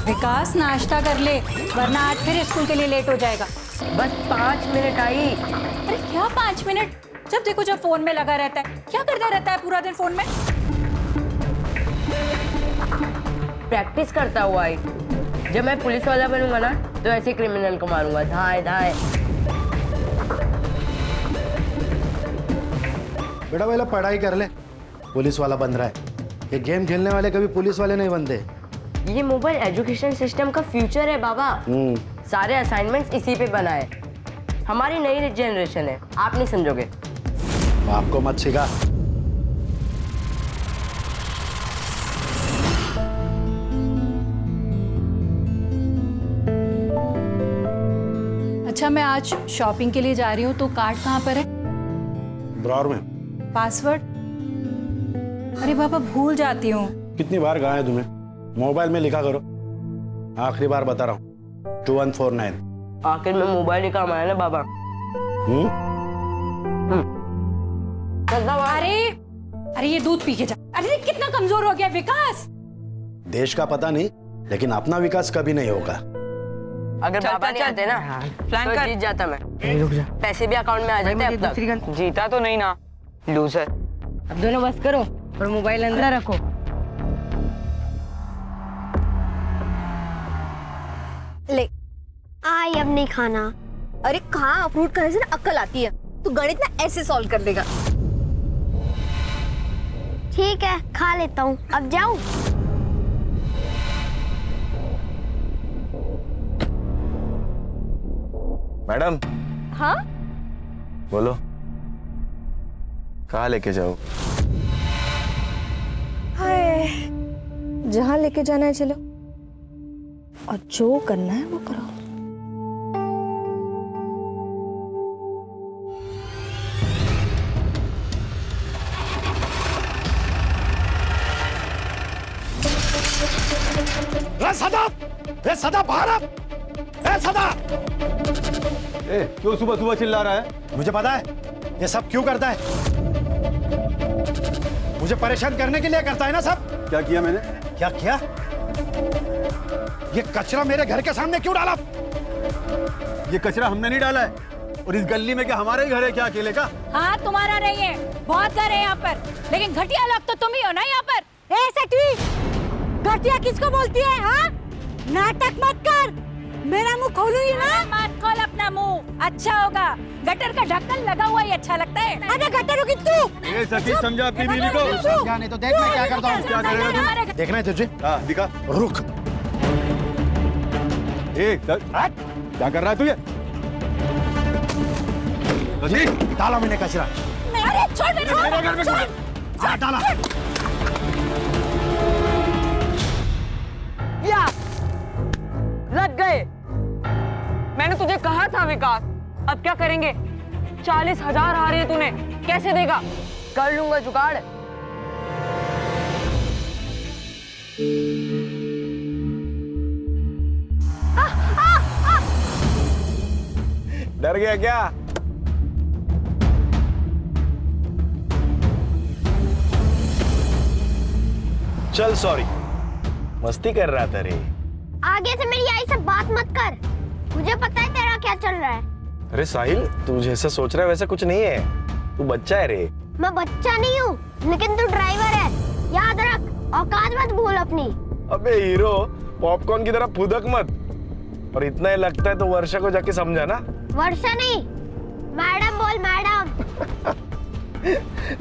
विकास नाश्ता कर ले, वरना आज फिर स्कूल के लिए लेट हो जाएगा। बस 5 मिनट आई। अरे क्या 5 मिनट? जब देखो जब फोन में लगा रहता है। क्या करता रहता है पूरा दिन फोन में? प्रैक्टिस करता हुआ आई। जब मैं पुलिस वाला बनूंगा ना तो ऐसे क्रिमिनल को मारूंगा, धाए धाए। बेटा पहले पढ़ाई कर ले, पुलिस वाला बन रहा है। ये गेम खेलने वाले कभी पुलिस वाले नहीं बनते। ये मोबाइल एजुकेशन सिस्टम का फ्यूचर है बाबा। सारे असाइनमेंट्स इसी पे बना है। हमारी नई जनरेशन है, आप नहीं समझोगे। बाप को मत सिखा। अच्छा, मैं आज शॉपिंग के लिए जा रही हूँ, तो कार्ड कहाँ पर है? ड्रॉअर में। पासवर्ड? अरे बाबा भूल जाती हूँ। कितनी बार कहा है तुम्हें, मोबाइल में लिखा करो। आखिरी बार बता रहा हूँ, 2149। आखिर में मोबाइल ही काम आया ना बाबा। अरे ये दूध पी के जा। अरे कितना कमजोर हो गया विकास। देश का पता नहीं, लेकिन अपना विकास कभी नहीं होगा। अगर बाबा नहीं आते ना प्लान तो कर। जीत जाता मैं। रुक जा। पैसे भी अकाउंट में आ जाते अब तक। जीता तो नहीं ना, लूजर। अब दोनों बस करो और मोबाइल अंदर रखो। ले आई, अब नहीं खाना। अरे कहाँ, फ्रूट खाने से ना अक्ल आती है। तू गणित ना ऐसे सॉल्व कर देगा। ठीक है, खा लेता हूँ। अब जाऊँ? मैडम। हाँ बोलो, कहाँ लेके जाओ? हाय, जहाँ लेके जाना है चलो, और जो करना है वो करो। सदा बाहर आ! सदा! क्यों सुबह सुबह चिल्ला रहा है? मुझे पता है ये सब क्यों करता है। मुझे परेशान करने के लिए करता है ना सब। क्या किया मैंने? क्या किया? ये कचरा मेरे घर के सामने क्यों डाला? ये कचरा हमने नहीं डाला है। और इस गली में क्या हमारा ही घर है क्या अकेले का? हाँ तुम्हारा नहीं है, बहुत घर है यहाँ पर, लेकिन घटिया लोग तो तुम ही हो ना यहाँ पर। ए सटवी, घटिया किसको बोलती है? हाँ, नाटक मत कर, मेरा मुंह खोलूंगी ना। मत खोल अपना मुंह, अच्छा होगा। गटर का ढक्कन लगा हुआ ही अच्छा लगता है। अरे गटर होगी तू। ए सची, समझा अपनी बीवी को? समझा नहीं तो देख मैं क्या करता हूँ। क्या करेगा तू? देखना है तुझे? हाँ दिखा। रुक। क्या कर रहा है तू ये? सची, डाला मैंने कचरा। अरे छोड़ मेरे घर में हाँ, डाला। या लग गए। मैंने तुझे कहा था विकास। अब क्या करेंगे? 40,000 आ रहे हैं, तूने कैसे देगा? कर लूंगा जुगाड़। डर गया क्या? चल सॉरी, मस्ती कर रहा था रे। आगे से मेरी आई से बात मत कर। मुझे पता है तेरा क्या चल रहा है। अरे साहिल, तू जैसा सोच रहा है वैसा कुछ नहीं है। तू बच्चा है रे। मैं बच्चा नहीं हूँ, लेकिन तू ड्राइवर है, याद रख। औकात मत भूल अपनी। अबे हीरो, पॉपकॉर्न की तरह फुदक मत। और इतना ही लगता है तो वर्षा को जाके समझा ना। वर्षा नहीं, मैडम बोल, मैडम।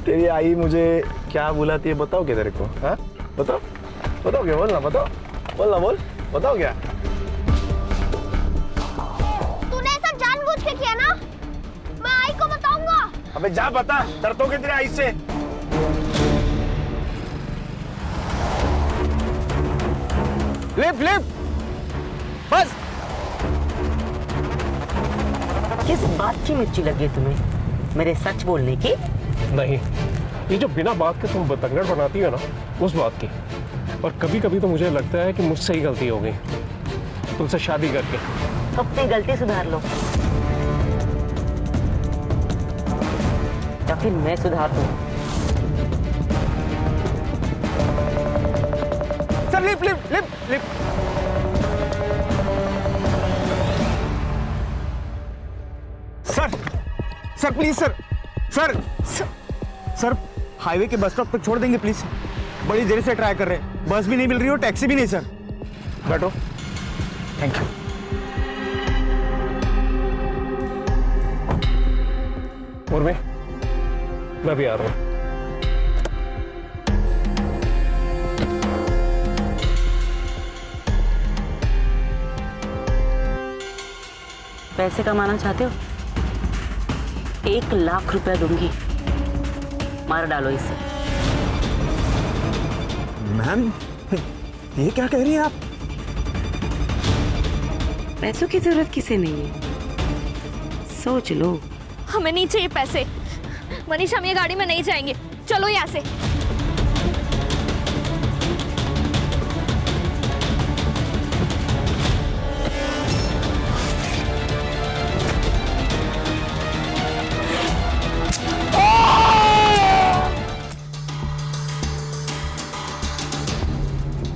तेरी आई मुझे क्या बुलाती है बताओ क्या तेरे को? हाँ बताओ, बताओ क्या? बोलना, बताओ, बोलना, बोल, बताओ क्या? तूने ऐसा जानबूझ के किया ना, मैं आई को बताऊंगा। अबे जा बता, डरता हूँ तेरी आई से। लिफ्ट लिफ्ट, बस। किस बात की मिर्ची लगी है तुम्हें? मेरे सच बोलने की? नहीं, ये जो बिना बात के तुम बतंगड़ बनाती हो ना, उस बात की। और कभी कभी तो मुझे लगता है कि मुझसे ही गलती हो गई तुमसे शादी करके। अपनी गलती सुधार लो या फिर मैं सुधार दूं। चल lift lift lift lift. Sir please sir sir sir highway के बस स्टॉप तक छोड़ देंगे प्लीज। बड़ी देर से ट्राई कर रहे हैं, बस भी नहीं मिल रही हो, टैक्सी भी नहीं सर। बैठो। Thank you. और मैं भी आ रहा हूँ। पैसे कमाना चाहते हो? 1 लाख रुपया दूंगी, मार डालो इसे। मैम ये क्या कह रही हैं आप? पैसों की जरूरत किसे नहीं है, सोच लो। हमें नहीं चाहिए पैसे। मनीष, हम ये गाड़ी में नहीं जाएंगे, चलो यहाँ से।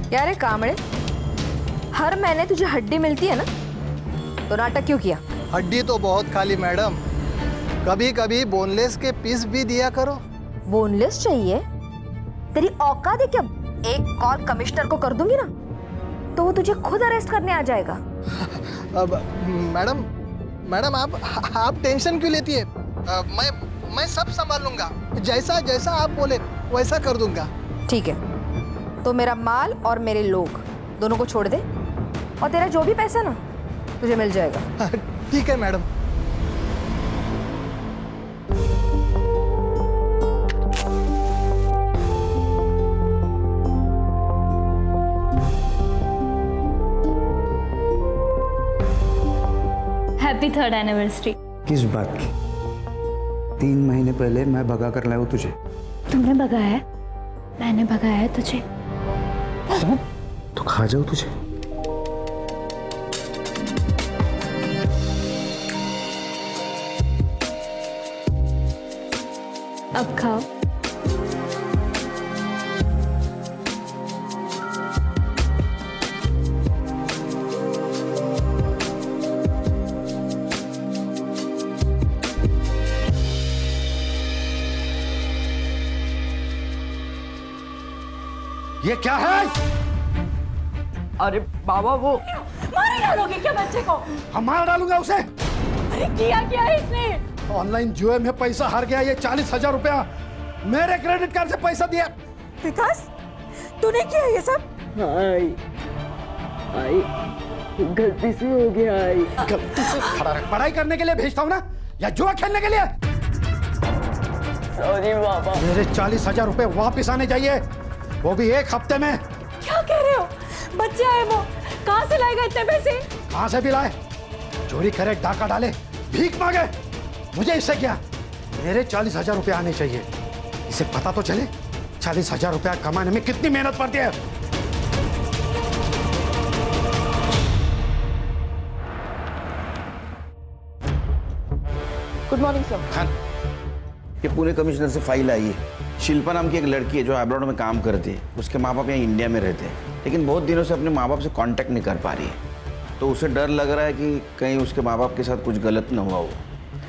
क्या रे कामड़े, हर महीने तुझे हड्डी मिलती है ना, तो नाटक क्यों किया? हड्डी तो बहुत खाली मैडम, कभी कभी बोनलेस के पीस भी दिया करो। बोनलेस चाहिए? तेरी औकात है क्या? एक कॉल कमिश्नर को कर दूंगी ना तो वो तुझे खुद अरेस्ट करने आ जाएगा। अब मैडम मैडम आप टेंशन क्यों लेती है? मैं सब संभाल लूंगा, जैसा जैसा आप बोले वैसा कर दूंगा। ठीक है, तो मेरा माल और मेरे लोग दोनों को छोड़ दे और तेरा जो भी पैसा ना तुझे मिल जाएगा। ठीक है मैडम। Happy 3rd anniversary. किस बात की? 3 महीने पहले मैं भगा कर लाया हूँ तुझे। तुमने भगाया है? मैंने भगाया है तुझे? तो खा जाओ तुझे। अब खाओ। ये क्या है? अरे बाबा वो मार डालोगे क्या बच्चे को? हम मार डालूंगा उसे। अरे किया क्या है इसने? ऑनलाइन जुए में पैसा हार गया। ये 40,000 रुपया मेरे क्रेडिट कार्ड से पैसा दिया। विकास, तूने किया ये सब? आई गलती से हो गया। आई गलती से खड़ा रह। पढ़ाई करने के लिए भेजता हूँ ना, या जुआ खेलने के लिए? सॉरी बाबा। मेरे 40,000 रुपए वापिस आने चाहिए, वो भी 1 हफ्ते में। क्या कह रहे हो? बच्चा है वो, कहाँ से लाएगा इतने पैसे? कहाँ से भी लाए? चोरी करे, डाका डाले, भीख मांगे, मुझे इससे क्या? मेरे 40,000 रुपए आने चाहिए। इसे पता तो चले 40,000 रुपया कमाने में कितनी मेहनत पड़ती है। Good morning sir. खान, ये पुणे कमिश्नर से फाइल आई है। शिल्पा नाम की एक लड़की है जो अब्रॉड में काम करती है। उसके माँ बाप यहाँ इंडिया में रहते हैं, लेकिन बहुत दिनों से अपने माँ बाप से कांटेक्ट नहीं कर पा रही है। तो उसे डर लग रहा है कि कहीं उसके माँ बाप के साथ कुछ गलत न हुआ हो।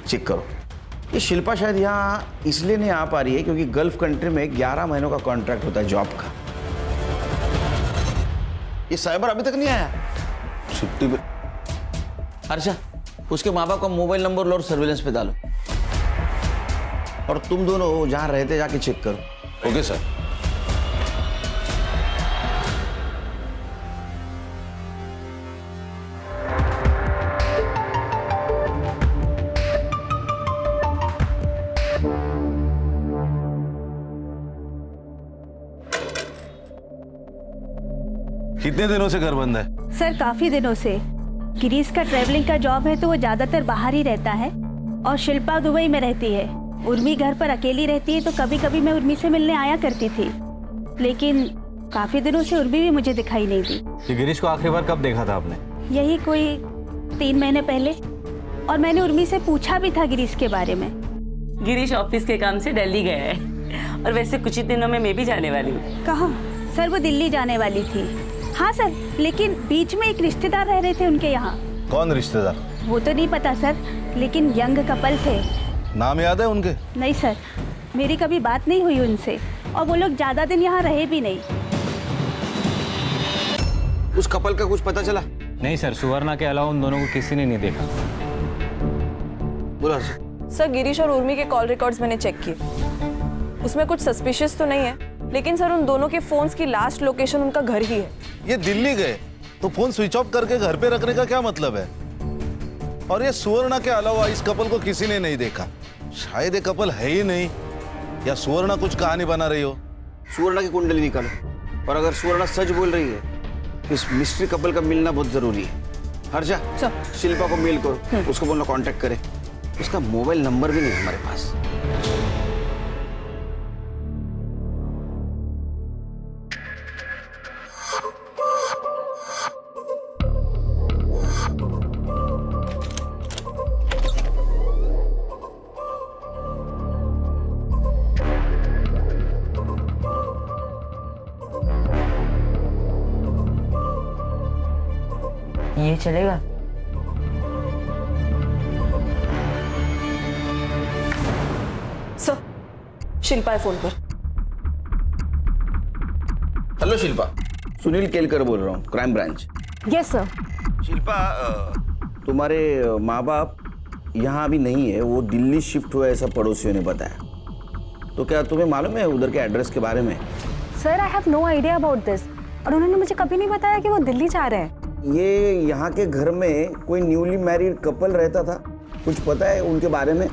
चेक करो। ये शिल्पा शायद यहाँ इसलिए नहीं आ पा रही है क्योंकि गल्फ कंट्री में 11 महीनों का कॉन्ट्रैक्ट होता है जॉब का। ये साइबर अभी तक नहीं आया छुट्टी पे। अर्षा, उसके माँ बाप का मोबाइल नंबर लो और सर्विलेंस पे डालो, और तुम दोनों जहां रहते जाके चेक करो। Okay sir. कितने दिनों से घर बंद है? सर काफी दिनों से। गिरीश का ट्रैवलिंग का जॉब है तो वो ज्यादातर बाहर ही रहता है, और शिल्पा दुबई में रहती है। उर्मी घर पर अकेली रहती है तो कभी कभी मैं उर्मी से मिलने आया करती थी, लेकिन काफी दिनों से उर्मी भी मुझे दिखाई नहीं दी। ये गिरीश को आखिरी बार कब देखा था आपने? यही कोई 3 महीने पहले, और मैंने उर्मी से पूछा भी था गिरीश के बारे में। गिरीश ऑफिस के काम से दिल्ली गया है, और वैसे कुछ ही दिनों में मैं भी जाने वाली हूँ। कहाँ? सर वो दिल्ली जाने वाली थी। हाँ सर, लेकिन बीच में एक रिश्तेदार रह रहे थे उनके यहाँ। कौन रिश्तेदार? वो तो नहीं पता सर, लेकिन यंग कपल थे। नाम याद है उनके? नहीं सर, मेरी कभी बात नहीं हुई उनसे और वो लोग ज्यादा दिन यहाँ रहे भी नहीं। उस कपल का कुछ पता चला? नहीं सर, सुवर्णा के अलावा उन दोनों को किसी ने नहीं देखा। बोला सर, गिरीश और उर्मी के कॉल रिकॉर्ड्स मैंने चेक किए, उसमें कुछ सस्पिशियस तो नहीं है, लेकिन सर उन दोनों के फोन्स की लास्ट लोकेशन उनका घर ही है। ये दिल्ली गए तो फोन स्विच ऑफ करके घर पे रखने का क्या मतलब है? और ये सुवर्णा के अलावा इस कपल को किसी ने नहीं देखा। शायद ये कपल है ही नहीं, या सुवर्णा कुछ कहानी बना रही हो। सुवर्णा की कुंडली निकालो, और अगर सुवर्णा सच बोल रही है तो इस मिस्ट्री कपल का मिलना बहुत जरूरी है। हर्षा, शिल्पा को मेल करो, उसको बोलना कांटेक्ट करे। उसका मोबाइल नंबर भी नहीं है हमारे पास। ये चलेगा? सर, शिल्पा है फोन पर। हेलो शिल्पा, सुनील केलकर बोल रहा हूँ, crime branch. Yes sir. Shilpa, तुम्हारे माँ बाप यहाँ अभी नहीं है, वो दिल्ली शिफ्ट हुआ ऐसा पड़ोसियों ने बताया। तो क्या तुम्हें मालूम है उधर के एड्रेस के बारे में? Sir, I have no idea about this, और उन्होंने मुझे कभी नहीं बताया कि वो दिल्ली जा रहे हैं। ये यहाँ के घर में कोई न्यूली मैरिड कपल रहता था, कुछ पता है उनके बारे में?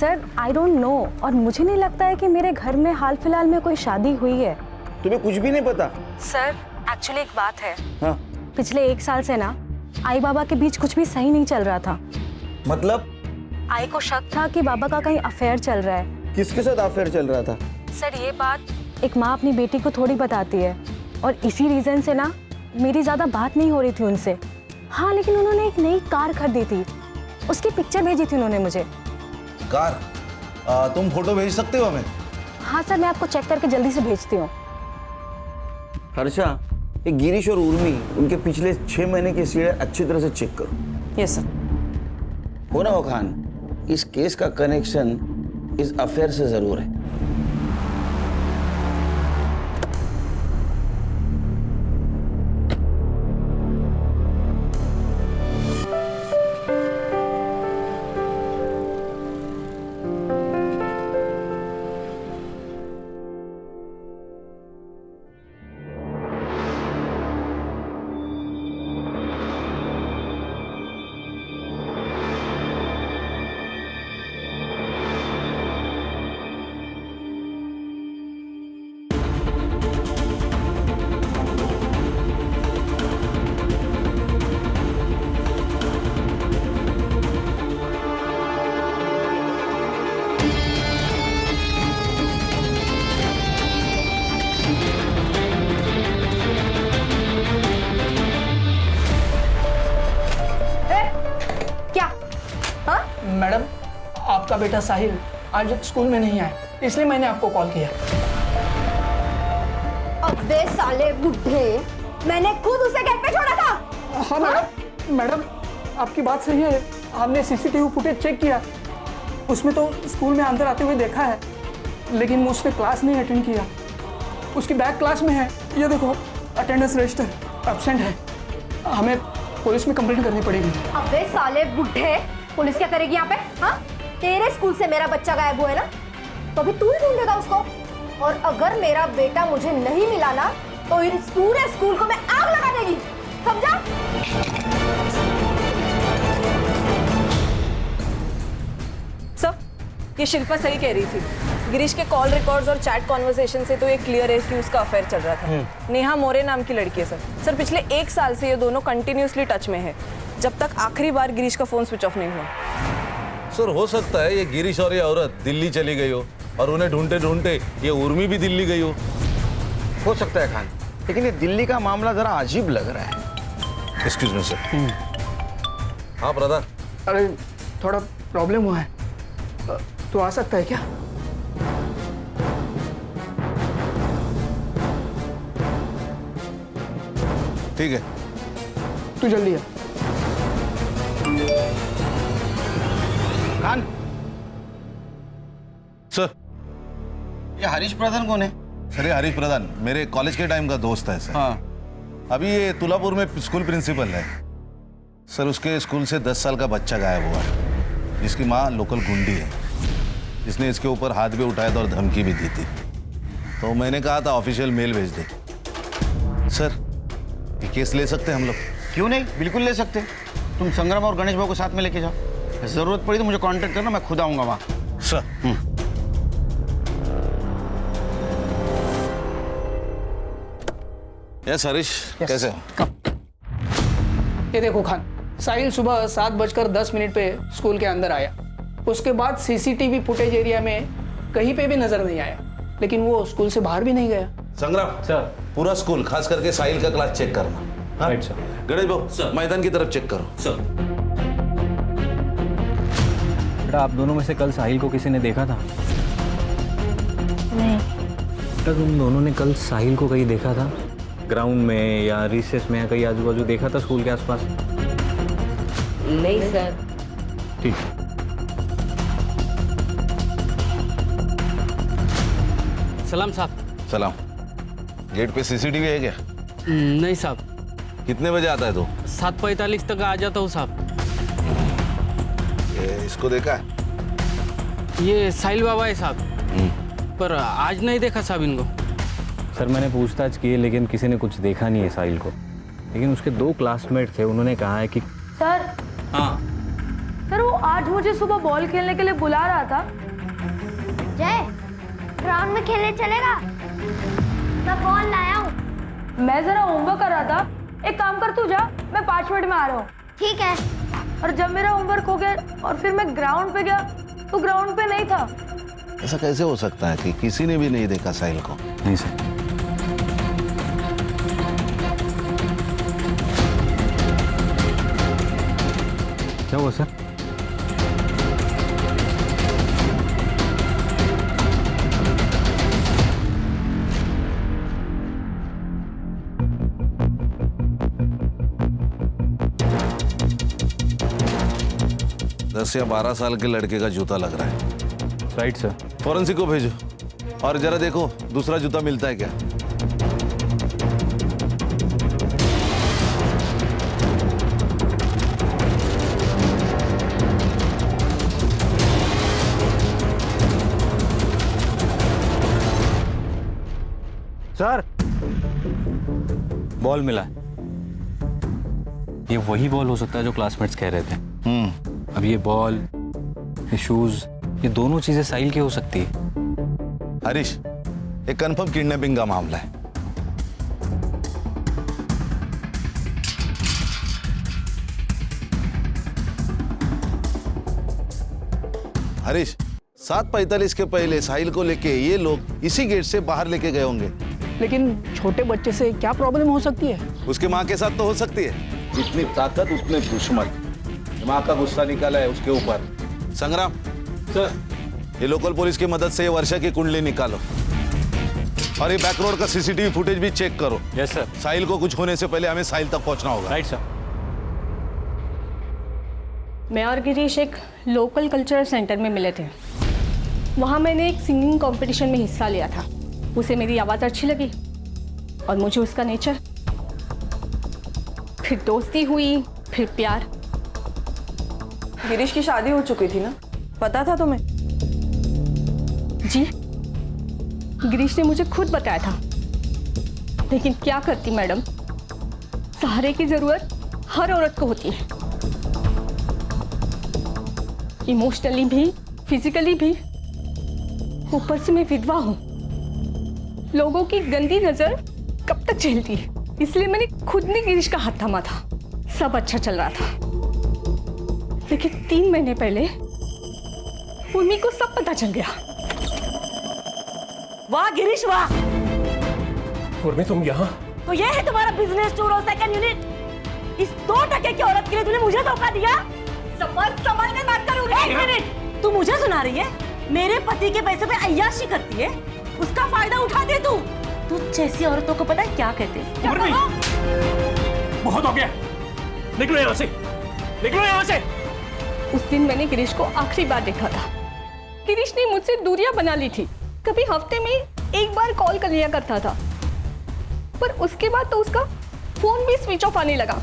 सर, आई डोंट नो, और मुझे नहीं लगता है कि मेरे घर में हाल फिलहाल में कोई शादी हुई है। तुम्हें कुछ भी नहीं पता? सर, एक्चुअली एक बात है। हाँ? पिछले 1 साल से ना आई बाबा के बीच कुछ भी सही नहीं चल रहा था। मतलब? आई को शक था कि बाबा का कहीं अफेयर चल रहा है। किसके साथ अफेयर चल रहा था? सर, ये बात एक माँ अपनी बेटी को थोड़ी बताती है, और इसी रीजन से ना मेरी ज्यादा बात नहीं हो रही थी उनसे। हाँ, लेकिन उन्होंने एक नई कार खरीदी थी, उसकी पिक्चर भेजी थी उन्होंने मुझे। कार? तुम फोटो भेज सकते हो हमें? हाँ सर, मैं आपको चेक करके जल्दी से भेजती हूँ। हर्षा, ये गिरीश और उर्मी, उनके पिछले 6 महीने की सीढ़ी अच्छी तरह से चेक करो। Yes sir. हो ना वो खान, इस केस का कनेक्शन इस अफेयर से जरूर है। मैडम, आपका बेटा साहिल आज स्कूल में नहीं आया, इसलिए मैंने आपको कॉल किया। अबे साले बुड्ढे, मैंने खुद उसे गेट पे छोड़ा था। हाँ मैडम, आपकी बात सही है। हमने सीसीटीवी फुटेज चेक किया, उसमें तो स्कूल में अंदर आते हुए देखा है, लेकिन वो उसने क्लास नहीं अटेंड किया। उसकी बैग क्लास में है, ये देखो अटेंडेंस रजिस्टर एब्सेंट है। हमें पुलिस में कंप्लेंट करनी पड़ेगी। अबे साले बुड्ढे, पुलिस क्या करेगी यहाँ पे? हाँ, तेरे स्कूल से मेरा बच्चा गायब हुआ है ना, तो अभी तू ही ढूंढेगा उसको। और अगर मेरा बेटा मुझे नहीं मिला ना, तो इस पूरे स्कूल को मैं आग लगा देगी, समझा? सर, ये शिल्पा सही कह रही थी। गिरीश के कॉल रिकॉर्ड्स और चैट कॉन्वर्सेशन से तो ये क्लियर है कि उसका अफेयर चल रहा था। नेहा मोरे नाम की लड़की है सर। पिछले 1 साल से ये दोनों कंटिन्यूसली टच में है, जब तक आखिरी बार गिरीश का फोन स्विच ऑफ नहीं हुआ। सर, हो सकता है ये गिरीश और ये औरत दिल्ली चली गई हो, और उन्हें ढूंढते ढूंढते ये उर्मी भी दिल्ली गई हो सकता है खान, लेकिन ये दिल्ली का मामला जरा अजीब लग रहा है। Excuse me sir. हाँ ब्रदर। अरे थोड़ा प्रॉब्लम हुआ है, तो आ सकता है क्या? ठीक है, तू जल्दी आ। खान, हरीश प्रधान कौन है? सर ये हरीश प्रधान मेरे कॉलेज के टाइम का दोस्त है सर। हाँ। अभी ये तुलापुर में स्कूल प्रिंसिपल है सर। उसके स्कूल से 10 साल का बच्चा गायब हुआ है, जिसकी माँ लोकल गुंडी है, जिसने इसके ऊपर हाथ भी उठाया था और धमकी भी दी थी। तो मैंने कहा था ऑफिशियल मेल भेज दे। सर ये केस ले सकते हैं हम लोग? क्यों नहीं, बिल्कुल ले सकते। तुम संग्राम और गणेश भाई को साथ में लेके जाओ। जरूरत पड़ी तो मुझे कांटेक्ट करना, मैं खुद आऊंगा वहाँ। सर यस हरीश, कैसे हो? ये देखो खान, साहिल सुबह 7:10 पे स्कूल के अंदर आया। उसके बाद सीसीटीवी फुटेज एरिया में कहीं पे भी नजर नहीं आया, लेकिन वो स्कूल से बाहर भी नहीं गया। संग्राम सर। पूरा स्कूल खास करके साहिल का क्लास चेक करना। हाँ? Right sir. गणेश भाऊ मैदान की तरफ चेक करो। सर। बेटा आप दोनों में से कल साहिल को किसी ने देखा था? नहीं। बेटा तुम दोनों ने कल साहिल को कहीं देखा था? ग्राउंड में या रिसेस में या कहीं आजू बाजू देखा था स्कूल के आसपास? नहीं सर। ठीक। सलाम साहब। सलाम। गेट पे सीसीटीवी है क्या? नहीं साहब। कितने बजे आता है तू? 7:45 तक आ जाता हूँ साहब। इसको देखा है? ये साहिल बाबा है साहब, पर आज नहीं देखा साहब इनको। सर मैंने पूछताछ की है लेकिन किसी ने कुछ देखा नहीं है साहिल को। लेकिन उसके 2 क्लासमेट थे, उन्होंने कहा है कि सर। हाँ सर वो आज मुझे सुबह बॉल खेलने के लिए बुला रहा था। जय, ग्राउंड में खेलने चलेगा? मैं बॉल लाया हूँ। मैं जरा होमवर्क कर रहा था। एक काम कर, तू जा, मैं 5 मिनट में आ रहा हूँ। ठीक है। और जब मेरा होमवर्क हो गया और फिर मैं ग्राउंड पे गया तो ग्राउंड पे नहीं था। ऐसा कैसे हो सकता है कि किसी ने भी नहीं देखा साहिल को? नहीं सर। क्या हुआ सर? दस या 12 साल के लड़के का जूता लग रहा है। Right sir. फॉरेंसिक को भेजो और जरा देखो दूसरा जूता मिलता है क्या। सर बॉल मिला है। ये वही बॉल हो सकता है जो क्लासमेट्स कह रहे थे। अब ये बॉल, ये शूज, ये दोनों चीजें साहिल की हो सकती है। हरीश, एक कंफर्म किडनैपिंग का मामला है। हरीश, 7:45 के पहले साहिल को लेके ये लोग इसी गेट से बाहर लेके गए होंगे। लेकिन छोटे बच्चे से क्या प्रॉब्लम हो सकती है? उसकी माँ के साथ तो हो सकती है। जितनी ताकत उतने दुश्मन। माँ का गुस्सा निकाला है उसके ऊपर। संग्राम सर। ये लोकल पुलिस की मदद से ये वर्षा की कुंडली निकालो और ये बैक रोड का सीसीटीवी फुटेज भी चेक करो। Yes sir. साहिल को कुछ होने से पहले हमें साहिल तक पहुंचना होगा। Right sir. मैं और गिरीश एक लोकल कल्चरल सेंटर में मिले थे। वहाँ मैंने एक सिंगिंग कंपटीशन में हिस्सा लिया था। उसे मेरी आवाज़ अच्छी लगी और मुझे उसका नेचर। फिर दोस्ती हुई, फिर प्यार। गिरीश की शादी हो चुकी थी ना, पता था तुम्हें? जी, गिरीश ने मुझे खुद बताया था। लेकिन क्या करती मैडम, सहारे की जरूरत हर औरत को होती है। इमोशनली भी, फिजिकली भी। ऊपर से मैं विधवा हूं। लोगों की गंदी नजर कब तक झेलती है, इसलिए मैंने खुद ने गिरीश का हाथ थामा था। सब अच्छा चल रहा था। लेकिन 3 महीने पहले उर्मी को सब पता चल गया। वाह गिरीश वाह। उर्मी तुम यहाँ? तो ये है तुम्हारा बिजनेस टूर और सेकंड यूनिट। इस 2 टके की औरत के लिए तूने मुझे धोखा दिया। संभल कर बात करूँ। 1 मिनट, तू मुझे सुना रही है? मेरे पति के पैसे पे अय्याशी करती है, उसका फायदा उठा दे तू। तू जैसी औरतों को पता है क्या कहते हैं? उर्मी, बहुत हो गया। निकलो यहाँ से, निकलो यहाँ से। उस दिन मैंने गिरीश को आखिरी बार देखा था। गिरीश ने मुझसे दूरियां बना ली थी। कभी हफ्ते में एक बार कॉल कर लिया करता था, पर उसके बाद तो उसका फोन भी स्विच ऑफ आने लगा।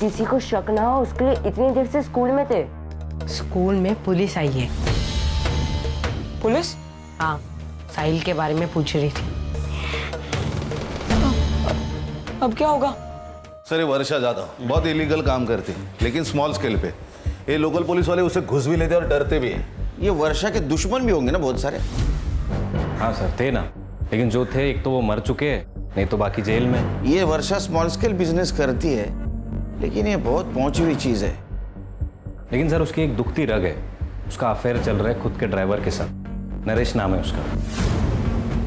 किसी को शक ना हो उसके लिए इतनी देर से स्कूल में थे। स्कूल में पुलिस आई है। पुलिस? हाँ, साहिल के बारे में पूछ रही थी। अब क्या होगा? सर ये वर्षा ज्यादा बहुत इलीगल काम करती है, लेकिन स्मॉल स्केल पे। ये लोकल पुलिस वाले उसे घुस भी लेते और डरते भी हैं। ये वर्षा के दुश्मन भी होंगे ना बहुत सारे। हाँ सर थे ना, लेकिन जो थे एक तो वो मर चुके हैं, नहीं तो बाकी जेल में। ये वर्षा स्मॉल स्केल बिजनेस करती है, लेकिन ये बहुत पहुंची हुई चीज है। लेकिन सर उसकी एक दुखती रग है, उसका अफेयर चल रहा है खुद के ड्राइवर के साथ। नरेश नाम है उसका।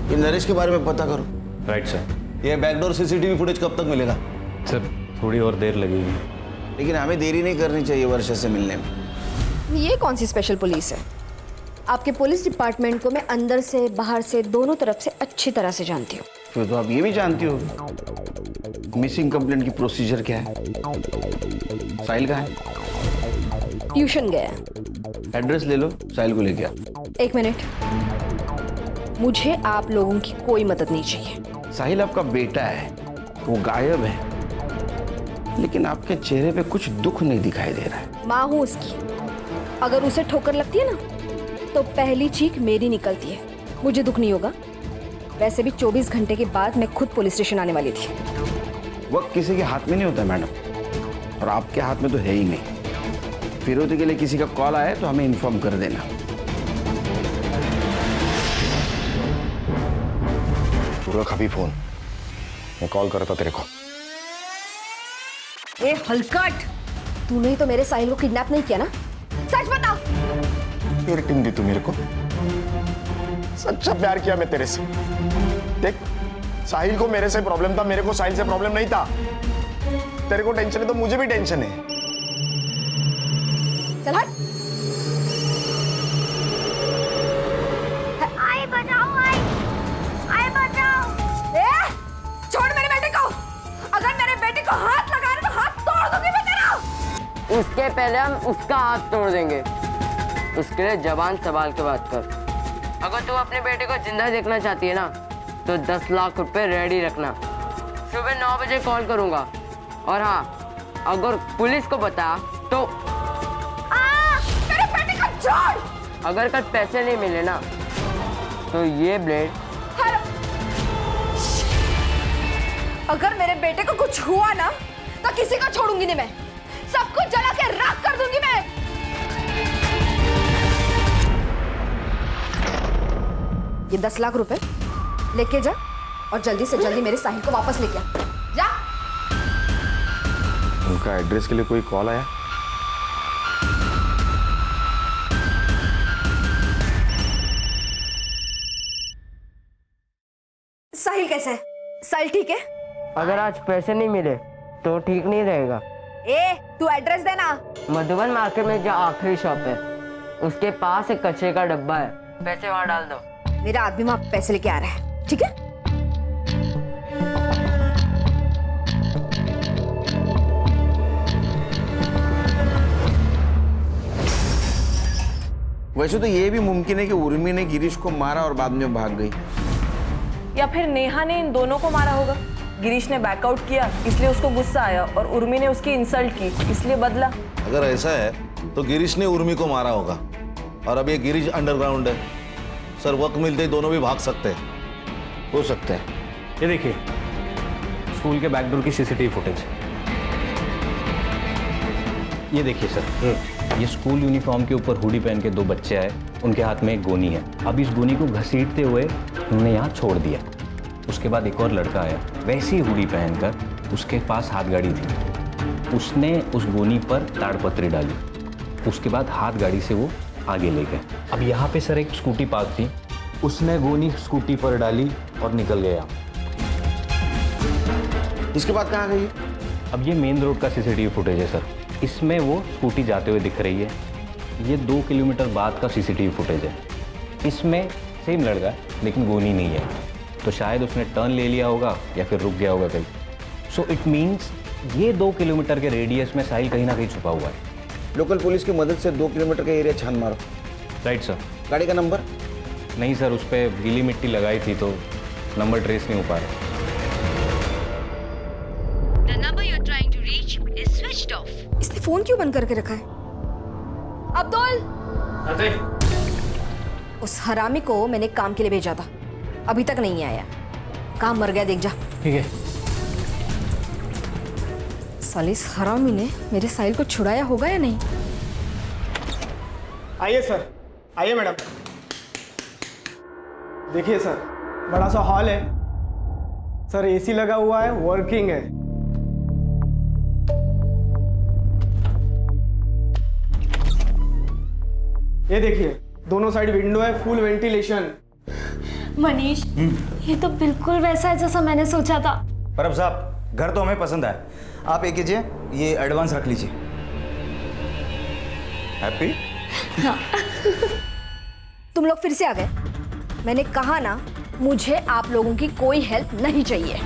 ये नरेश के बारे में पता करो। Right sir. ये बैकडोर सीसीटीवी फुटेज कब तक मिलेगा? सर थोड़ी और देर लगेगी। लेकिन हमें देरी नहीं करनी चाहिए वर्षा से मिलने में। ये कौन सी स्पेशल पुलिस है? आपके पुलिस डिपार्टमेंट को मैं अंदर से बाहर से दोनों तरफ से अच्छी तरह से जानती हूँ। फिर तो आप ये भी जानती हो मिसिंग कंप्लेंट की प्रोसीजर क्या है। साहिल कहाँ है? ट्यूशन गया। एड्रेस ले लो, साहिल को लेके आ। एक मिनट, मुझे आप लोगों की कोई मदद नहीं चाहिए। साहिल आपका बेटा है, वो गायब है, लेकिन आपके चेहरे पे कुछ दुख नहीं दिखाई दे रहा है। माँ हूँ उसकी, अगर उसे ठोकर लगती है ना तो पहली चीख मेरी निकलती है। मुझे दुख नहीं होगा। वैसे भी 24 घंटे के बाद मैं खुद पुलिस स्टेशन आने वाली थी। वक्त किसी के हाथ में नहीं होता मैडम, और आपके हाथ में तो है ही नहीं। फिरौती के लिए किसी का कॉल आया तो हमें इन्फॉर्म कर देना। तू रख अभी फोन, मैं कॉल करता तेरे को। ए हलकट, तूने ही तो मेरे साहिल को किडनैप नहीं किया ना? सच बता। फिर टिम दी तू मेरे को। सच्चा प्यार किया मैं तेरे से। देख, साहिल को मेरे से प्रॉब्लम था, मेरे को साहिल से प्रॉब्लम नहीं था। तेरे को टेंशन है तो मुझे भी टेंशन है। चल हट। आई बचाओ, आई बचाओ। ए, छोड़ मेरे बेटे को। अगर मेरे बेटे को हाथ लगा रहे तो हाथ तोड़ दूंगी मैं तेरा। उसके पहले हम उसका हाथ तोड़ देंगे। उसके लिए जबान संभाल के बात कर। अगर तू अपने बेटे को जिंदा देखना चाहती है ना तो 10 लाख रुपए रेडी रखना। सुबह 9 बजे कॉल करूंगा। और हाँ, अगर पुलिस को बता तो मेरे बेटे को छोड़। अगर कल पैसे नहीं मिले ना तो ये ब्लेड। अगर मेरे बेटे को कुछ हुआ ना तो किसी को छोड़ूंगी नहीं मैं। सब कुछ जला के राख कर दूंगी मैं। ये 10 लाख रुपए लेके जा और जल्दी से जल्दी मेरे साहिल को वापस लेके आ। जा। उनका एड्रेस के लिए कोई कॉल आया? साहिल कैसे है? साहिल ठीक है? अगर आज पैसे नहीं मिले तो ठीक नहीं रहेगा। ए, तू एड्रेस देना। मधुबन मार्केट में जो आखिरी शॉप है उसके पास एक कचरे का डब्बा है, पैसे वहां डाल दो। मेरा आदमी वहां पैसे लेके आ रहा है, ठीक है? वैसे तो ये भी मुमकिन है कि उर्मी ने गिरीश को मारा और बाद में भाग गई, या फिर नेहा ने इन दोनों को मारा होगा। गिरीश ने बैकआउट किया इसलिए उसको गुस्सा आया और उर्मी ने उसकी इंसल्ट की इसलिए बदला। अगर ऐसा है तो गिरीश ने उर्मी को मारा होगा, और अब ये गिरीश अंडरग्राउंड है। सर वक्त मिलते ही दोनों भी भाग सकते हैं। हो सकता है। ये देखिए स्कूल के बैकडोर की सीसीटीवी फुटेज। ये देखिए सर, ये स्कूल यूनिफॉर्म के ऊपर हुडी पहन के 2 बच्चे आए, उनके हाथ में एक गोनी है। अब इस गोनी को घसीटते हुए उन्होंने यहाँ छोड़ दिया। उसके बाद एक और लड़का आया वैसी हुडी पहनकर, उसके पास हाथ गाड़ी थी, उसने उस गोनी पर ताड़पत्री डाली। उसके बाद हाथ गाड़ी से वो आगे ले गए। अब यहाँ पे सर एक स्कूटी पार्क थी, उसने गोनी स्कूटी पर डाली और निकल गया। इसके बाद कहाँ गई? अब ये मेन रोड का सीसीटीवी फुटेज है सर, इसमें वो स्कूटी जाते हुए दिख रही है। ये 2 किलोमीटर बाद का सीसीटीवी फुटेज है, इसमें सेम लड़का है लेकिन गोनी नहीं है। तो शायद उसने टर्न ले लिया होगा या फिर रुक गया होगा कहीं। सो इट मीन्स ये 2 किलोमीटर के रेडियस में साहिल कहीं ना कहीं छुपा हुआ है। लोकल पुलिस की मदद से 2 किलोमीटर का एरिया छान मारो। Right sir. गाड़ी का नंबर? नहीं सर, उस पर गीली मिट्टी लगाई थी तो नंबर ट्रेस नहीं हो पा रहा। The number you're trying to reach is switched off. इसने फोन क्यों बंद करके रखा है? अब्दुल, उस हरामी को मैंने काम के लिए भेजा था, अभी तक नहीं आया। काम मर गया, देख जा। ठीक है। साले इस हरामी ने मेरे साहिल को छुड़ाया होगा या नहीं? आइए सर, आइए मैडम। देखिए सर, बड़ा सा हॉल है सर, एसी लगा हुआ है, वर्किंग है। ये देखिए, दोनों साइड विंडो है, फुल वेंटिलेशन। मनीष, ये तो बिल्कुल वैसा है जैसा मैंने सोचा था। परब साहब, घर तो हमें पसंद आया। आप एक कीजिए, ये एडवांस रख लीजिए। हैप्पी? तुम लोग फिर से आ गए। मैंने कहा ना, मुझे आप लोगों की कोई हेल्प नहीं चाहिए।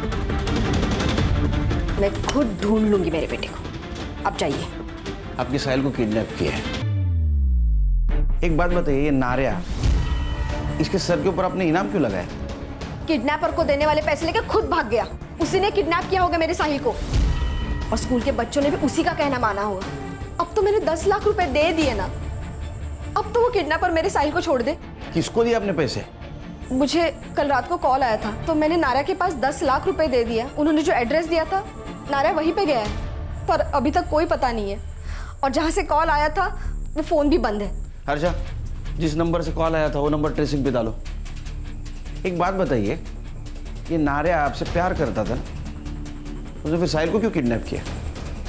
मैं खुद ढूंढ लूंगी मेरे बेटे को। अब जाइए। आपके साहिल को किडनैप किया है। एक बात बताइए, ये नारिया, इसके सर के ऊपर आपने इनाम क्यों लगाया? किडनैपर को देने वाले पैसे लेकर खुद भाग गया। उसी ने किडनैप किया होगा मेरे साहिल को, और स्कूल के बच्चों ने भी उसी का कहना माना होगा। अब तो मैंने 10 लाख रुपए दे दिए ना, अब तो वो किडनैपर मेरे साहिल को छोड़ दे। किसको दिए आपने पैसे? मुझे कल रात को कॉल आया था, तो मैंने नारिया के पास 10 लाख रुपए दे दिया। उन्होंने जो एड्रेस दिया था, नारिया वहीं पे गया है, पर अभी तक कोई पता नहीं है। और जहाँ से कॉल आया था वो फोन भी बंद है। हर्षा, जिस नंबर से कॉल आया था वो नंबर ट्रेसिंग पे डालो। एक बात बताइए, ये नारिया आपसे प्यार करता था, उसने फिर साहिल को क्यों किडनैप किया?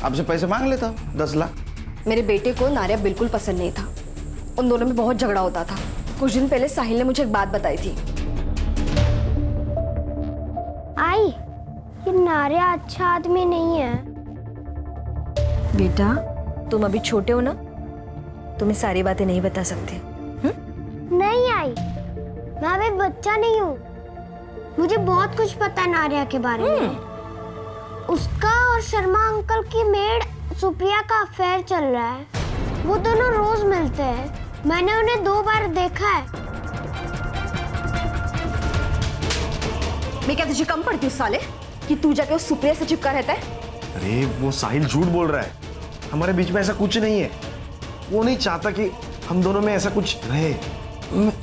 आपसे पैसे मांग लेता 10 लाख। मेरे बेटे को नारिया बिल्कुल पसंद नहीं था, उन दोनों में बहुत झगड़ा होता था। कुछ दिन पहले साहिल ने मुझे एक बात बताई थी। आई, ये नारिया अच्छा आदमी नहीं है। बेटा, तुम अभी छोटे हो ना, तुम्हें सारी बातें नहीं बता सकते। नहीं आई, मैं अभी बच्चा नहीं हूँ, मुझे बहुत कुछ पता है नारिया के बारे में। उसका और शर्मा अंकल की मेड सुप्रिया का अफेयर चल रहा है। वो दोनों रोज मिलते हैं, मैंने उन्हें 2 बार देखा है। मैं क्या तुझे कम पड़ती हूँ साले, कि तू जाके उस सुप्रिया से चिपका रहता है? अरे वो साहिल झूठ बोल रहा है, हमारे बीच में ऐसा कुछ नहीं है। वो नहीं चाहता कि हम दोनों में ऐसा कुछ रहे।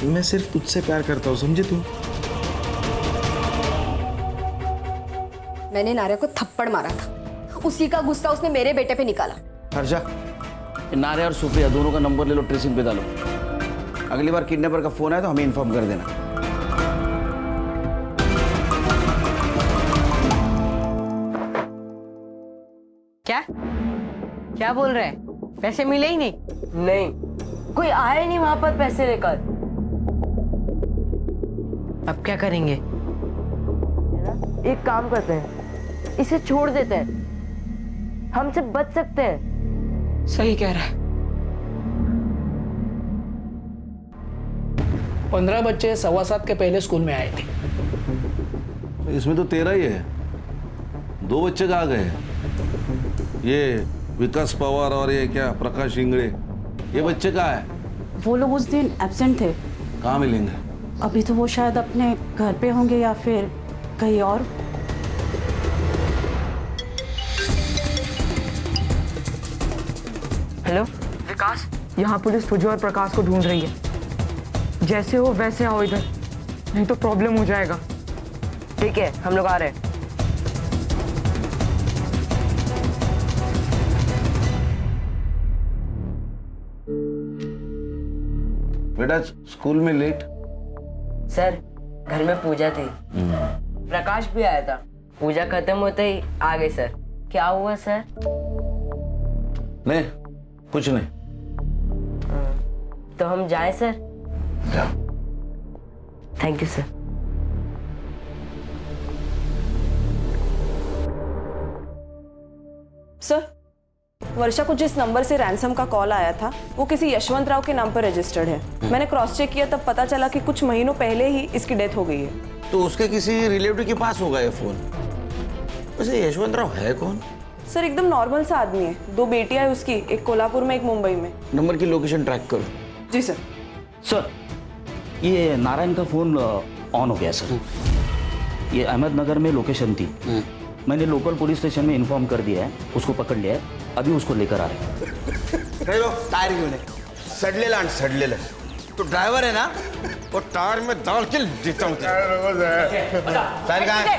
मैं सिर्फ तुझसे प्यार करता हूँ, समझे तू? मैंने नारिया को थप्पड़ मारा था, उसी का गुस्सा उसने मेरे बेटे पे निकाला। हर्षा, नारिया और सुप्रिया दोनों का नंबर ले लो, ट्रेसिंग पे डालो। अगली बार किडनैपर का फोन आए तो हमें इन्फॉर्म कर देना। क्या क्या बोल रहे हैं? पैसे मिले ही नहीं? नहीं, कोई आया ही नहीं वहां पर पैसे लेकर। अब क्या करेंगे? एक काम करते हैं, इसे छोड़ देते हैं, हमसे बच सकते हैं। सही कह रहा है। 15 बच्चे 7:15 के पहले स्कूल में आए थे। इसमें तो 13 ही है, 2 बच्चे कहाँ गए? ये विकास पवार और ये क्या प्रकाश इंगड़े, ये बच्चे कहाँ है? वो लोग उस दिन एब्सेंट थे। कहाँ मिलेंगे? अभी तो वो शायद अपने घर पे होंगे या फिर कहीं और। हेलो विकास, यहाँ पुलिस तुझे और प्रकाश को ढूंढ रही है। जैसे हो वैसे आओ इधर, नहीं तो प्रॉब्लम हो जाएगा। ठीक है, हम लोग आ रहे हैं। बेटा स्कूल में लेट? सर, घर में पूजा थी, प्रकाश भी आया था। पूजा खत्म होते ही आ गए सर। क्या हुआ सर? नहीं, कुछ नहीं। तो हम जाएं सर? जाओ। Thank you sir. सर, वर्षा को जिस नंबर से रैंसम का कॉल आया था वो किसी यशवंत राव के नाम पर रजिस्टर्ड है। मैंने क्रॉस चेक किया, तब पता चला कि कुछ महीनों पहले ही इसकी डेथ हो गई है। तो उसके किसी रिलेटिव के पास होगा ये फोन। वैसे यशवंत राव है कौन? सर एकदम नॉर्मल सा आदमी है, 2 बेटियां है उसकी, एक कोल्हापुर में एक मुंबई में। नंबर की लोकेशन ट्रैक करो। जी सर। सर ये नारायण का फोन ऑन हो गया सर। ये अहमदनगर में लोकेशन थी, मैंने लोकल पुलिस स्टेशन में इन्फॉर्म कर दिया है, उसको पकड़ लिया है, अभी उसको लेकर आ रहे हैं। टायर क्यों नहीं सडलेला तो ड्राइवर है ना, वो टायर में डाल के देता हूँ। साहिल कहाँ है?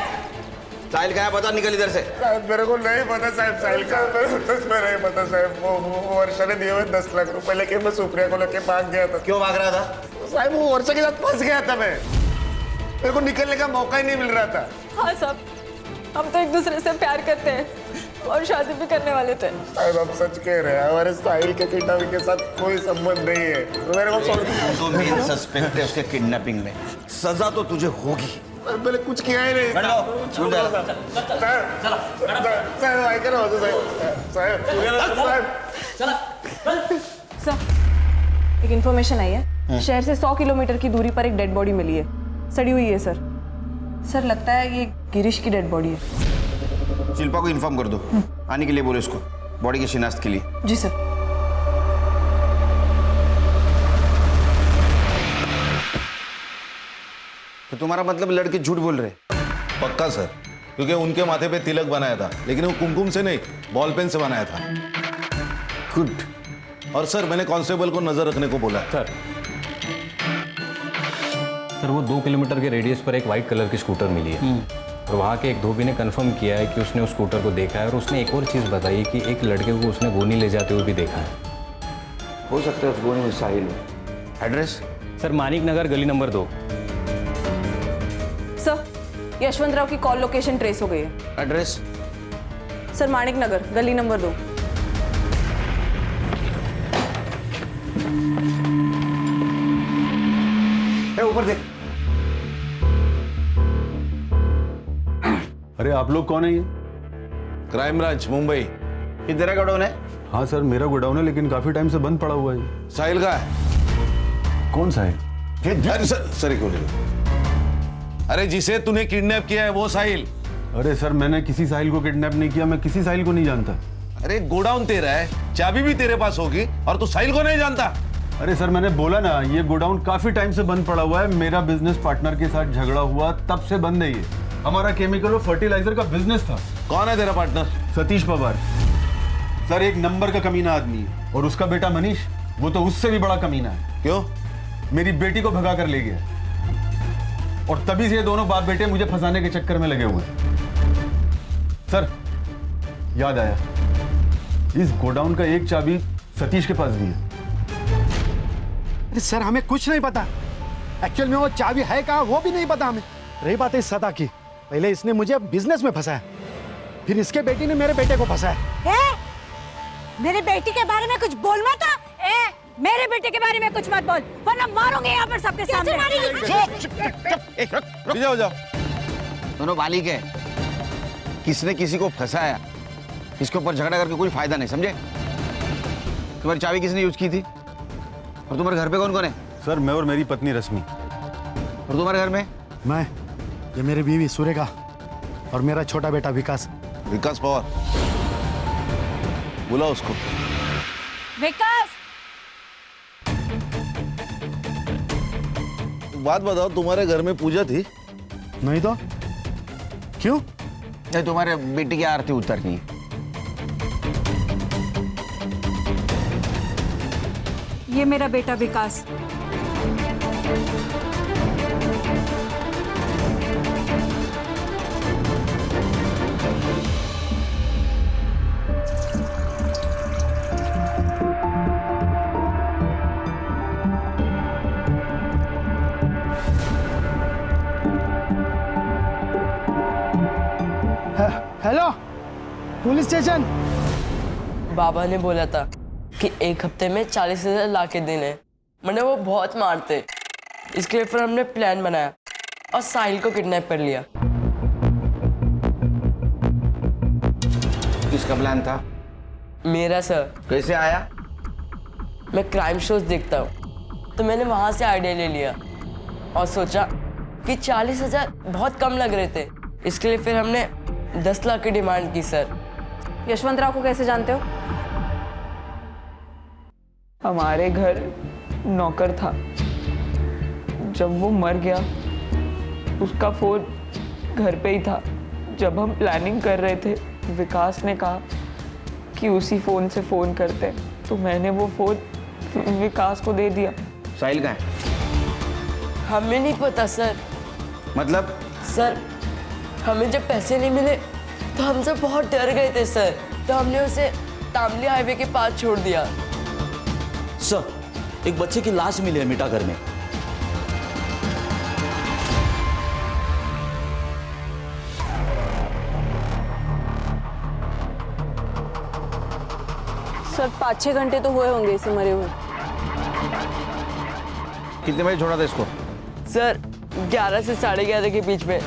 साहिल कहाँ है? पता निकल इधर से। मेरे को नहीं पता साहब, साहिल का नहीं पता साहब। वो वर्षा ने दिए हुए 10 लाख रुपए लेके मैं सुप्रिया को लेके भाग गया था। क्यों भाग रहा था? साहब वो वर्षा के साथ फंस गया था मैं, मेरे को निकलने का मौका ही नहीं मिल रहा था। हाँ साहब, हम तो एक दूसरे से प्यार करते हैं और शादी भी करने वाले थे। साहब आप सच कह रहे हैं, हमारे साहिल के किडनैपिंग के साथ कोई संबंध नहीं है। तो मेरे को तो मेन सस्पेक्ट है उसके किडनैपिंग में, सजा तो तुझे होगी। मैंने कुछ किया ही नहीं। सर एक इन्फॉर्मेशन आई है, शहर से 100 किलोमीटर की दूरी पर एक डेड बॉडी मिली है, सड़ी हुई है सर। सर लगता है ये गिरीश की डेड बॉडी है। शिल्पा को इन्फॉर्म कर दो, आने के लिए बोले उसको, बॉडी की शिनाख्त के लिए। जी सर। तो तुम्हारा मतलब लड़के झूठ बोल रहे? पक्का सर, क्योंकि उनके माथे पे तिलक बनाया था, लेकिन वो कुमकुम से नहीं, बॉल पेन से बनाया था। गुड। और सर मैंने कांस्टेबल को नजर रखने को बोला है। सर वो 2 किलोमीटर के रेडियस पर एक वाइट कलर की स्कूटर मिली है, और वहाँ के एक धोबी ने कंफर्म किया है कि उसने उस स्कूटर को देखा है, और उसने एक और चीज़ बताई कि एक लड़के को उसने गोनी ले जाते हुए भी देखा है। हो सकता है उस गोनी में साहिल हो। एड्रेस? सर मानिक नगर गली नंबर 2। सर यशवंतराव की कॉल लोकेशन ट्रेस हो गई है। एड्रेस? सर मानिक नगर गली नंबर 2। ऊपर देख। अरे आप लोग कौन है ये? Crime branch Mumbai. ये तेरा गोडाउन है? हाँ सर मेरा गोडाउन है, लेकिन काफी टाइम से बंद पड़ा हुआ है। साहिल का है? कौन साहिल? अरे सर एक मिनट। अरे जिसे तूने किडनैप किया है वो साहिल। अरे सर मैंने किसी साहिल को किडनैप नहीं किया, मैं किसी साहिल को नहीं जानता। अरे गोडाउन तेरा है, चाबी भी तेरे पास होगी, और तू साहिल को नहीं जानता? अरे सर मैंने बोला ना, ये गोडाउन काफी टाइम से बंद पड़ा हुआ है, मेरा बिजनेस पार्टनर के साथ झगड़ा हुआ तब से बंद है ये। हमारा केमिकल और फर्टिलाइजर का बिजनेस था। कौन है तेरा पार्टनर? सतीश पवार। सर एक नंबर का कमीना आदमी है, और उसका बेटा मनीष वो तो उससे भी बड़ा कमीना है। क्यों? मेरी बेटी को भगा कर ले गया, और तभी से ये दोनों बाप बेटे मुझे फंसाने के चक्कर में लगे हुए। सर याद आया, इस गोडाउन का एक चाबी सतीश के पास भी है। अरे सर हमें कुछ नहीं पता, एक्चुअल में वो चाबी है कहाँ वो भी नहीं पता हमें। रही बात है सदा की, पहले इसने मुझे बिजनेस में फंसाया, फिर इसके बेटी ने मेरे बेटे को फंसाया। मेरे बेटी के बारे में कुछ बोल मत। मेरे बेटे के बारे में कुछ मत बोल, वरना मारूंगी यहाँ पर सबके सामने। जाओ जाओ। दोनों बालिक है, किसने किसी को फंसाया, इसके ऊपर झगड़ा करके कोई फायदा नहीं, समझे? तुम्हारी चाबी किसने यूज की थी? और तुम्हारे घर पे कौन कौन है? सर मैं और मेरी पत्नी रश्मि। और तुम्हारे घर में? मैं, ये मेरी बीवी सुरेखा, और मेरा छोटा बेटा विकास। विकास पवार, बुला उसको। विकास, बात बताओ, तुम्हारे घर में पूजा थी? नहीं तो क्यों? नहीं, तुम्हारे बेटी की आरती उतरनी है। ये मेरा बेटा विकास। Hello police station. बाबा ने बोला था कि 1 हफ्ते में 40,000 ला के देने, मैंने वो बहुत मारते, इसके लिए फिर हमने प्लान बनाया और साहिल को किडनैप कर लिया। किसका प्लान था? मेरा सर। कैसे आया? मैं क्राइम शोज देखता हूँ, तो मैंने वहां से आइडिया ले लिया और सोचा कि 40,000 बहुत कम लग रहे थे, इसके लिए फिर हमने 10 लाख की डिमांड की सर। यशवंतराव को कैसे जानते हो? हमारे घर नौकर था, जब वो मर गया उसका फोन घर पे ही था। जब हम प्लानिंग कर रहे थे विकास ने कहा कि उसी फोन से फोन करते, तो मैंने वो फोन विकास को दे दिया। साहिल कहाँ है? हमें नहीं पता सर। मतलब? सर हमें जब पैसे नहीं मिले तो हम सब बहुत डर गए थे सर, तो हमने उसे तामली हाईवे के पास छोड़ दिया। सर, एक बच्चे की लाश मिली है मिठागर में। सर 5-6 घंटे तो हुए होंगे इसे मरे हुए। कितने बजे छोड़ा था इसको? सर 11 से 11:30 के बीच में,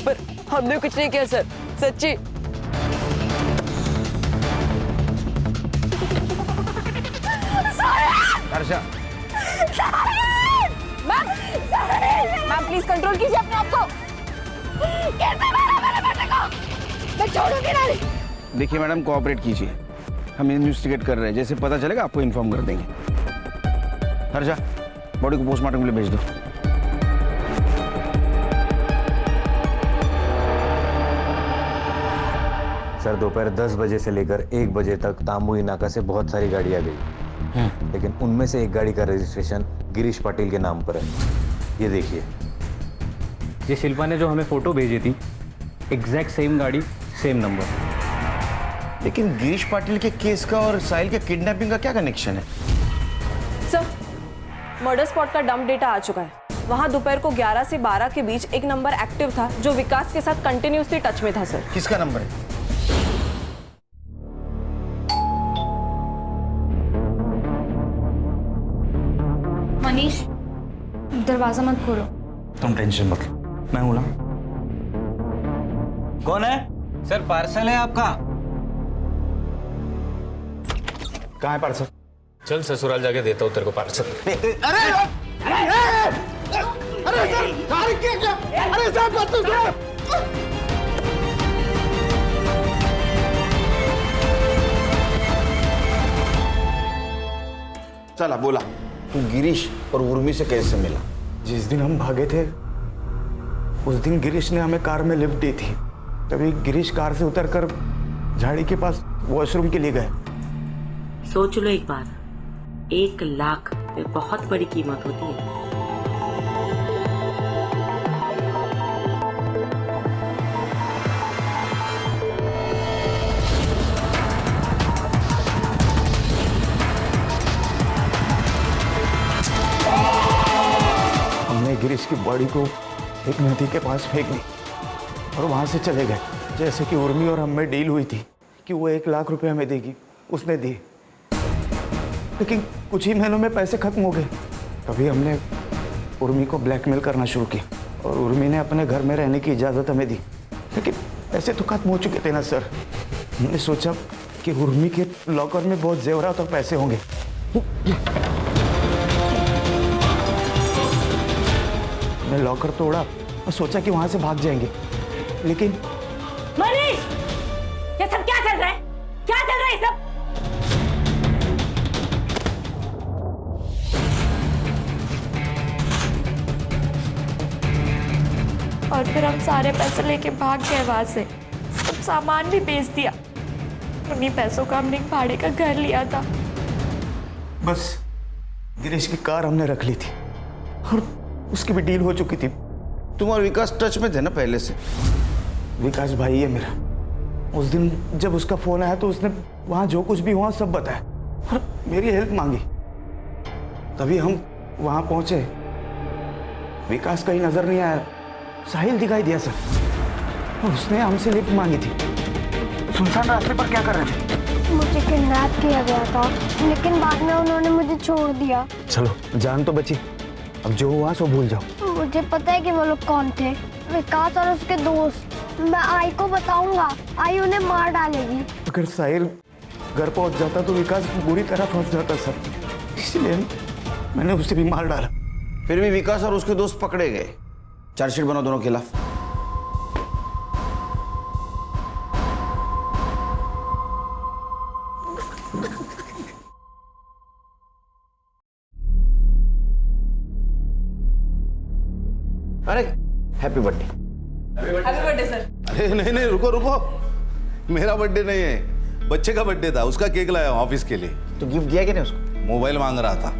पर हमने कुछ नहीं किया सर, सच्ची। हर्षा, मैम प्लीज कंट्रोल कीजिए अपने आप को। कैसे मारा मेरे बेटे को? मैं छोड़ूंगी नहीं। देखिए मैडम, कोऑपरेट कीजिए, हम इन्वेस्टिगेट कर रहे हैं, जैसे पता चलेगा आपको इन्फॉर्म कर देंगे। हर्षा, बॉडी को पोस्टमार्टम के लिए भेज दो। सर दोपहर 10 बजे से लेकर 1 बजे तक तांबुई नाका से बहुत सारी गाड़ियां गई, लेकिन उनमें से एक गाड़ी का रजिस्ट्रेशन गिरीश पाटिल के नाम पर है। ये देखिए, ये शिल्पा ने जो हमें फोटो भेजी थी, एग्जैक्ट सेम गाड़ी, सेम नंबर। लेकिन गिरीश पाटिल के केस का और साहिल के किडनैपिंग का क्या कनेक्शन है? सर, मर्डर स्पॉट का डंप डेटा आ चुका है। वहां दोपहर को 11 से 12 के बीच एक नंबर एक्टिव था जो विकास के साथ कंटिन्यूसली टच में था सर। किसका नंबर है? मनीष, दरवाजा मत खोलो। तुम टेंशन मत लो, मैं हूं ना। कौन है? सर पार्सल है आपका। कहाँ है पार्सल? चल ससुराल जाके देता हूँ तेरे को पार्सल। अरे सर, क्या? अरे साहब मत तो सर। चला बोला, तू गिरीश और उर्मी से कैसे मिला? जिस दिन हम भागे थे उस दिन गिरीश ने हमें कार में लिफ्ट दी थी। तभी गिरीश कार से उतरकर झाड़ी के पास वॉशरूम के लिए गए। सोच लो एक बार, 1 लाख में बहुत बड़ी कीमत होती है। हमने गिरीश की बॉडी को एक नदी के पास फेंक दी और वहां से चले गए। जैसे कि उर्मी और हम में डील हुई थी कि वो 1 लाख रुपए हमें देगी, उसने दिए। लेकिन कुछ ही महीनों में पैसे खत्म हो गए। तभी हमने उर्मी को ब्लैकमेल करना शुरू किया और उर्मी ने अपने घर में रहने की इजाज़त हमें दी। लेकिन पैसे तो खत्म हो चुके थे ना सर। हमने सोचा कि उर्मी के लॉकर में बहुत जेवरात और पैसे होंगे। हमने लॉकर तोड़ा और सोचा कि वहां से भाग जाएंगे, लेकिन मनीष, ये सब क्या चल रहा है? क्या चल रहा है ये सब? और फिर हम सारे पैसे लेके भाग गए वहां से, सब सामान भी बेच दिया। उन्हीं पैसों का हमने एक भाड़े का घर लिया था। बस गिरीश की कार हमने रख ली थी और उसकी भी डील हो चुकी थी। तुम और विकास टच में थे ना पहले से? विकास भाई है मेरा। उस दिन जब उसका फोन आया तो उसने वहां जो कुछ भी हुआ सब बताया और मेरी हेल्प मांगी। तभी हम वहां पहुंचे। विकास कहीं नजर नहीं आया, साहिल दिखाई दिया सर और उसने हमसे लिफ्ट मांगी थी। सुनसान रास्ते पर क्या कर रहे थे? मुझे किडनैप किया गया था, लेकिन बाद में उन्होंने मुझे छोड़ दिया। चलो जान तो बची, अब जो हुआ सो भूल जाओ। मुझे पता है कि वो लोग कौन थे, विकास और उसके दोस्त। मैं आई को बताऊंगा, आई उन्हें मार डालेगी। अगर साहिल घर पहुंच जाता तो विकास बुरी तरह फंस जाता सर, इसलिए मैंने उसे भी मार डाला। फिर भी विकास और उसके दोस्त पकड़े गए। चार्जशीट बनाओ दोनों के खिलाफ। अरे happy birthday. Happy birthday sir. अरे नहीं नहीं, रुको रुको, मेरा बर्थडे नहीं है, बच्चे का बर्थडे था, उसका केक लाया हूं ऑफिस के लिए। तो गिफ्ट दिया कि नहीं उसको? मोबाइल मांग रहा था,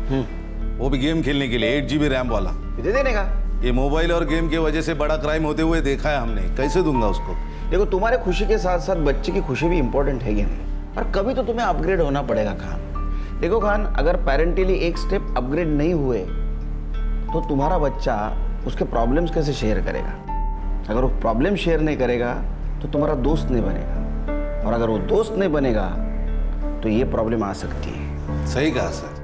वो भी गेम खेलने के लिए, 8 GB रैम वाला। दे देने का। ये मोबाइल और गेम की वजह से बड़ा क्राइम होते हुए देखा है हमने, कैसे दूंगा उसको? देखो, तुम्हारे खुशी के साथ साथ बच्चे की खुशी भी इंपॉर्टेंट है कि नहीं, और कभी तो तुम्हें अपग्रेड होना पड़ेगा खान। देखो खान, अगर पेरेंटली एक स्टेप अपग्रेड नहीं हुए तो तुम्हारा बच्चा उसके प्रॉब्लम्स कैसे शेयर करेगा? अगर वो प्रॉब्लम शेयर नहीं करेगा तो तुम्हारा दोस्त नहीं बनेगा, और अगर वो दोस्त नहीं बनेगा तो ये प्रॉब्लम आ सकती है। सही कहा सर।